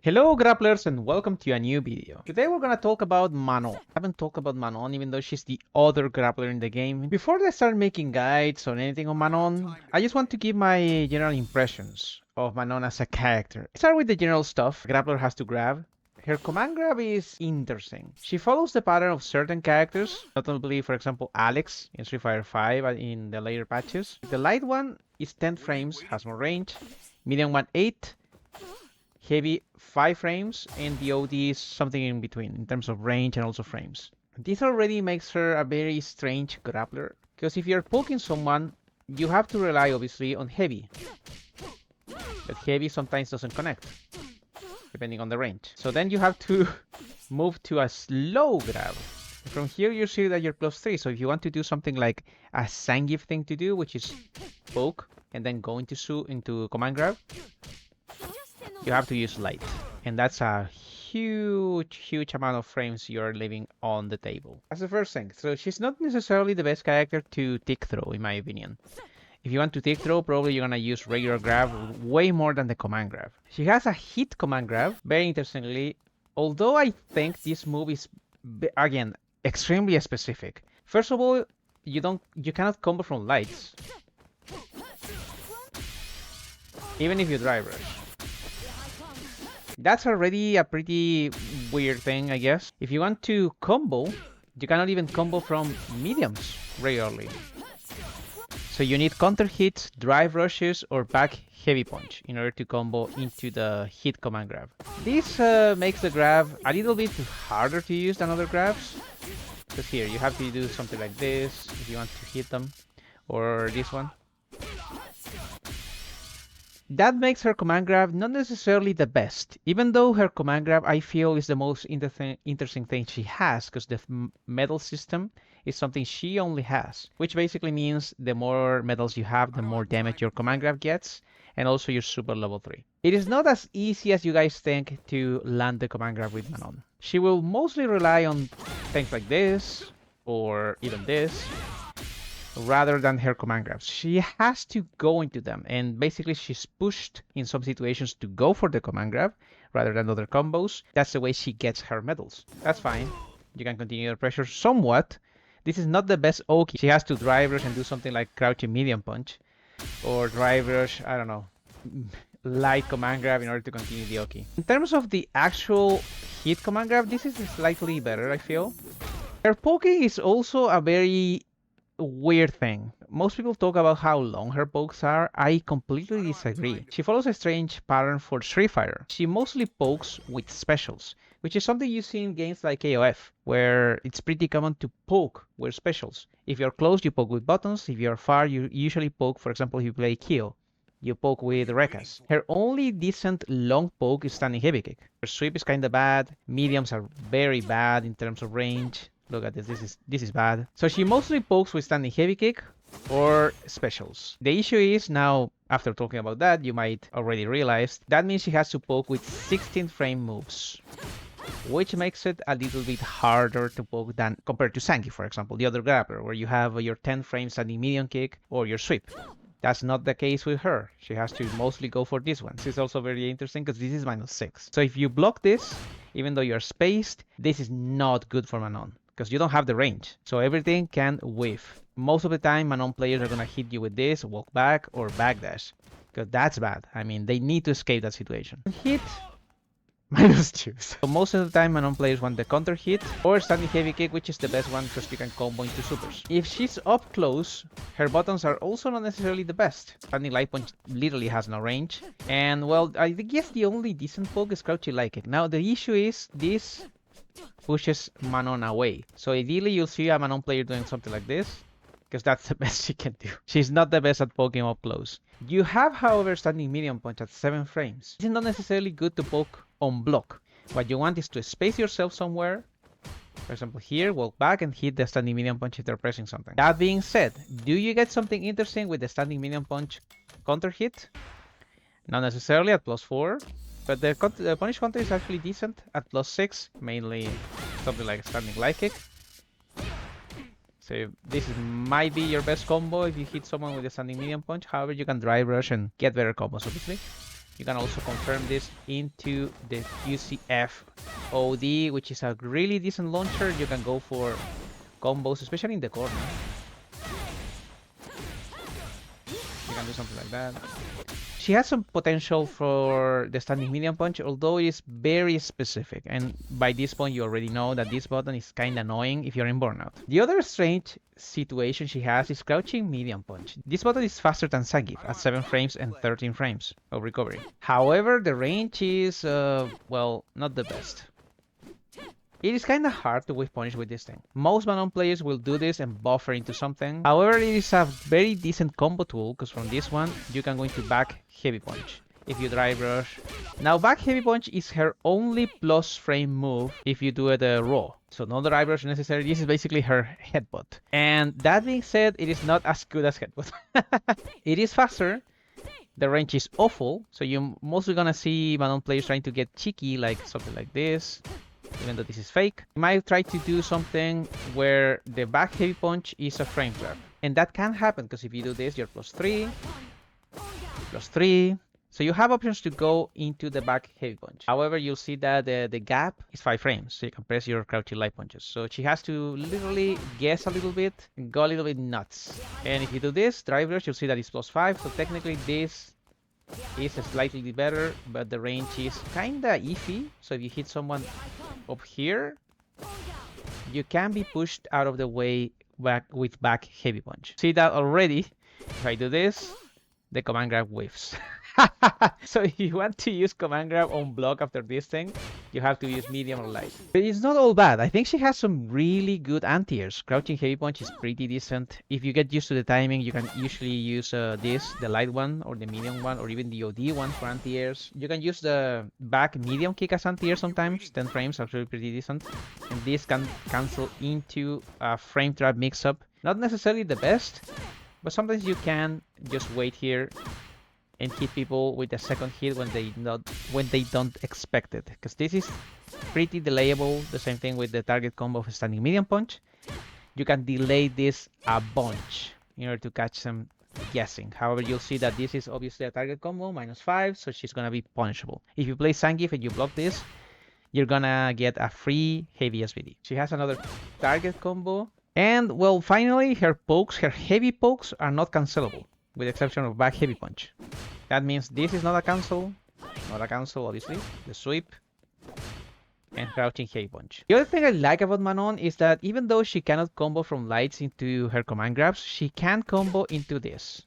Hello grapplers and welcome to a new video. Today we're gonna talk about Manon. I haven't talked about Manon even though she's the other grappler in the game. Before I start making guides or anything on Manon, I just want to give my general impressions of Manon as a character. Start with the general stuff. Grappler has to grab. Her command grab is interesting. She follows the pattern of certain characters, notably for example Alex in Street Fighter 5 in the later patches. The light one is 10 frames, has more range. Medium one 8. Heavy 5 frames, and the OD is something in between in terms of range and also frames. This already makes her a very strange grappler, because if you're poking someone, you have to rely obviously on heavy. But heavy sometimes doesn't connect, depending on the range. So then you have to move to a slow grab. From here you see that you're +3, so if you want to do something like a Zangief thing to do, which is poke and then go into command grab, you have to use light, and that's a huge amount of frames you're leaving on the table. That's the first thing. So she's not necessarily the best character to tick throw, in my opinion. If you want to tick throw, probably you're gonna use regular grab way more than the command grab. She has a hit command grab, very interestingly, although I think this move is, again, extremely specific. First of all, you cannot combo from lights, even if you drive rush. That's already a pretty weird thing, I guess. If you want to combo, you cannot even combo from mediums regularly. So you need counter hits, drive rushes, or back heavy punch in order to combo into the hit command grab. This makes the grab a little bit harder to use than other grabs. Because here you have to do something like this if you want to hit them, or this one. That makes her command grab not necessarily the best, even though her command grab I feel is the most interesting thing she has, because the medal system is something she only has, which basically means the more medals you have, the more damage your command grab gets, and also your super level 3. It is not as easy as you guys think to land the command grab with Manon. She will mostly rely on things like this, or even this, rather than her command grabs. She has to go into them, and basically she's pushed in some situations to go for the command grab rather than other combos. That's the way she gets her medals. That's fine. You can continue the pressure somewhat. This is not the best Oki. She has to drive rush and do something like crouching medium punch, or drive rush, I don't know, light command grab in order to continue the Oki. In terms of the actual hit command grab, this is slightly better, I feel. Her poking is also a very weird thing. Most people talk about how long her pokes are. I completely disagree. She follows a strange pattern for Street Fighter. She mostly pokes with specials, which is something you see in games like KOF, where it's pretty common to poke with specials. If you're close, you poke with buttons. If you're far, you usually poke, for example, if you play Kyo, you poke with Rekas. Her only decent long poke is standing heavy kick. Her sweep is kinda bad. Mediums are very bad in terms of range. Look at this, this is bad. So she mostly pokes with standing heavy kick or specials. The issue is now, after talking about that, you might already realize that means she has to poke with 16 frame moves, which makes it a little bit harder to poke than compared to Zangief, for example, the other grappler, where you have your 10 frame standing medium kick or your sweep. That's not the case with her. She has to mostly go for this one. This is also very interesting because this is -6. So if you block this, even though you're spaced, this is not good for Manon, because you don't have the range. So everything can whiff. Most of the time, Manon players are gonna hit you with this, walk back, or backdash, because that's bad. I mean, they need to escape that situation. Hit, -2. So most of the time, Manon players want the counter hit, or standing heavy kick, which is the best one because you can combo into supers. If she's up close, her buttons are also not necessarily the best. Standing light punch literally has no range. And well, I guess the only decent poke is crouching light kick. Now the issue is this pushes Manon away. So ideally you'll see a Manon player doing something like this, because that's the best she can do. She's not the best at poking up close. You have, however, standing medium punch at 7 frames. This is not necessarily good to poke on block. What you want is to space yourself somewhere. For example, here, walk back and hit the standing medium punch if they're pressing something. That being said, do you get something interesting with the standing medium punch counter hit? Not necessarily at +4. But the punish counter is actually decent at +6, mainly something like standing light kick. So this might be your best combo if you hit someone with a standing medium punch. However, you can drive rush and get better combos, obviously. You can also confirm this into the QCF OD, which is a really decent launcher. You can go for combos, especially in the corner. You can do something like that. She has some potential for the standing medium punch, although it is very specific. And by this point, you already know that this button is kind of annoying if you're in burnout. The other strange situation she has is crouching medium punch. This button is faster than Zangief at 7 frames and 13 frames of recovery. However, the range is, well, not the best. It is kinda hard to whiff punish with this thing. Most Manon players will do this and buffer into something. However, it is a very decent combo tool, because from this one, you can go into back heavy punch if you drive rush. Now, back heavy punch is her only plus frame move if you do it raw. So no drive rush necessary. This is basically her headbutt. And that being said, it is not as good as headbutt. It is faster. The range is awful. So you're mostly gonna see Manon players trying to get cheeky, like something like this. Even though this is fake. You might try to do something where the back heavy punch is a frame trap. And that can happen, because if you do this, you're +3, +3. So you have options to go into the back heavy punch. However, you'll see that the gap is 5 frames, so you can press your crouching light punches. So she has to literally guess a little bit and go a little bit nuts. And if you do this, drive rush, you'll see that it's +5. So technically this is slightly better, but the range is kinda iffy. So if you hit someone up here, you can be pushed out of the way back with back heavy punch. See that already? If I do this, the command grab whiffs. So if you want to use command grab on block after this thing, you have to use medium or light. But it's not all bad. I think she has some really good anti-airs. Crouching heavy punch is pretty decent. If you get used to the timing, you can usually use this, the light one, or the medium one, or even the OD one for anti-airs. You can use the back medium kick as anti-air sometimes. 10 frames, actually pretty decent. And this can cancel into a frame trap mix-up. Not necessarily the best, but sometimes you can just wait here and hit people with a second hit when they don't expect it, because this is pretty delayable. The same thing with the target combo of standing medium punch. You can delay this a bunch in order to catch them guessing. However, you'll see that this is obviously a target combo, -5, so she's gonna be punishable. If you play Zangief and you block this, you're gonna get a free heavy SVD. She has another target combo. And, well, finally, her pokes, her heavy pokes are not cancelable, with the exception of back heavy punch. That means this is not a cancel, obviously, the sweep, and crouching heavy punch. The other thing I like about Manon is that even though she cannot combo from lights into her command grabs, she can combo into this.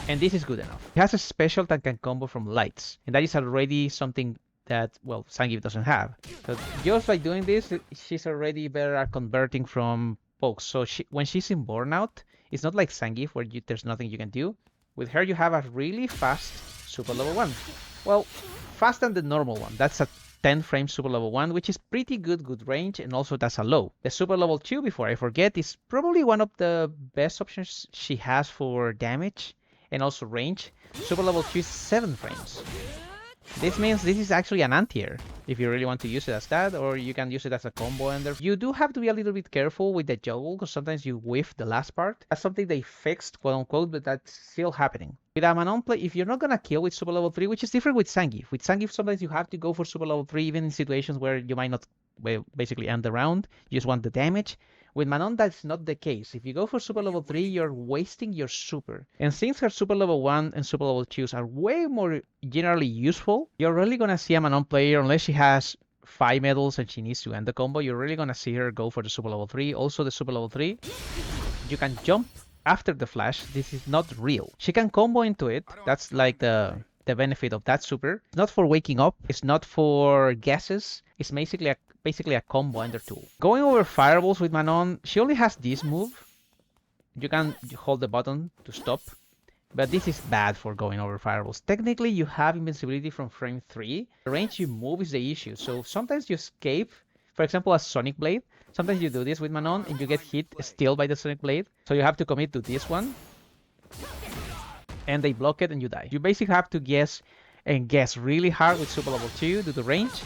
And this is good enough. She has a special that can combo from lights, and that is already something that, well, Zangief doesn't have. So just by doing this, she's already better at converting from pokes. So when she's in burnout, it's not like Zangief where there's nothing you can do. With her, you have a really fast super level 1. Well, faster than the normal one. That's a 10 frame super level 1, which is pretty good range, and also that's a low. The super level 2, before I forget, is probably one of the best options she has for damage and also range. Super level 2 is 7 frames. This means this is actually an anti-air, if you really want to use it as that, or you can use it as a combo ender. You do have to be a little bit careful with the juggle, because sometimes you whiff the last part. That's something they fixed, quote unquote, but that's still happening. With a Manon play, if you're not gonna kill with super level 3, which is different with Zangief. With Zangief, sometimes you have to go for super level 3, even in situations where you might not, well, basically end the round. You just want the damage. With Manon, that's not the case. If you go for super level 3, you're wasting your super. And since her super level 1 and super level 2s are way more generally useful, you're really gonna see a Manon player, unless she has 5 medals and she needs to end the combo, you're really gonna see her go for the super level 3. Also, the super level 3, you can jump after the flash. This is not real. She can combo into it. That's like the benefit of that super. It's not for waking up. It's not for guesses. It's basically a combo ender tool. Going over fireballs with Manon, she only has this move. You can hold the button to stop, but this is bad for going over fireballs. Technically, you have invincibility from frame 3. The range you move is the issue, so sometimes you escape. For example, a Sonic Blade. Sometimes you do this with Manon and you get hit still by the Sonic Blade, so you have to commit to this one. And they block it and you die. You basically have to guess really hard with super level 2 due to range.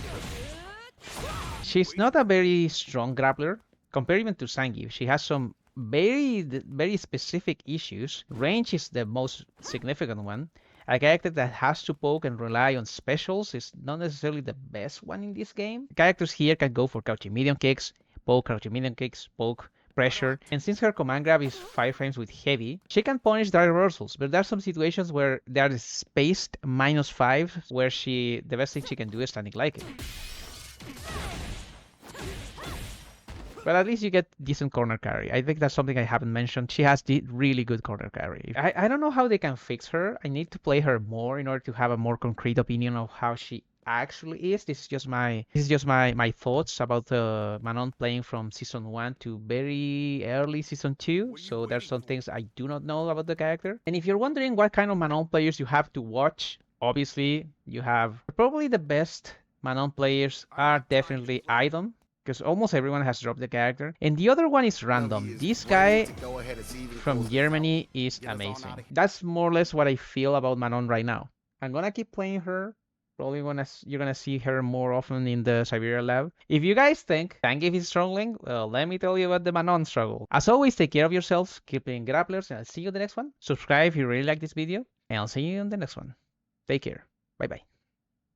She's not a very strong grappler compared even to Zangief. She has some very specific issues. Range is the most significant one. A character that has to poke and rely on specials is not necessarily the best one in this game. Characters here can go for crouching medium kicks, crouching medium kicks, poke, pressure, and since her command grab is 5 frames with heavy, she can punish direct reversals, but there are some situations where there are spaced -5 where the best thing she can do is standing like it. But at least you get decent corner carry. I think that's something I haven't mentioned. She has the really good corner carry. I don't know how they can fix her. I need to play her more in order to have a more concrete opinion of how she actually is. This is just my thoughts about Manon playing from season 1 to very early season 2. So there's some things I do not know about the character. And if you're wondering what kind of Manon players you have to watch, obviously you have probably the best Manon players are definitely Idon, because almost everyone has dropped the character. And the other one is random. This guy from Germany is amazing. That's more or less what I feel about Manon right now. I'm gonna keep playing her. Probably you're gonna see her more often in the Siberia lab. If you guys think Zangief is struggling, well, let me tell you about the Manon struggle. As always, take care of yourselves, keep playing grapplers, and I'll see you in the next one. Subscribe if you really like this video, and I'll see you in the next one. Take care. Bye bye.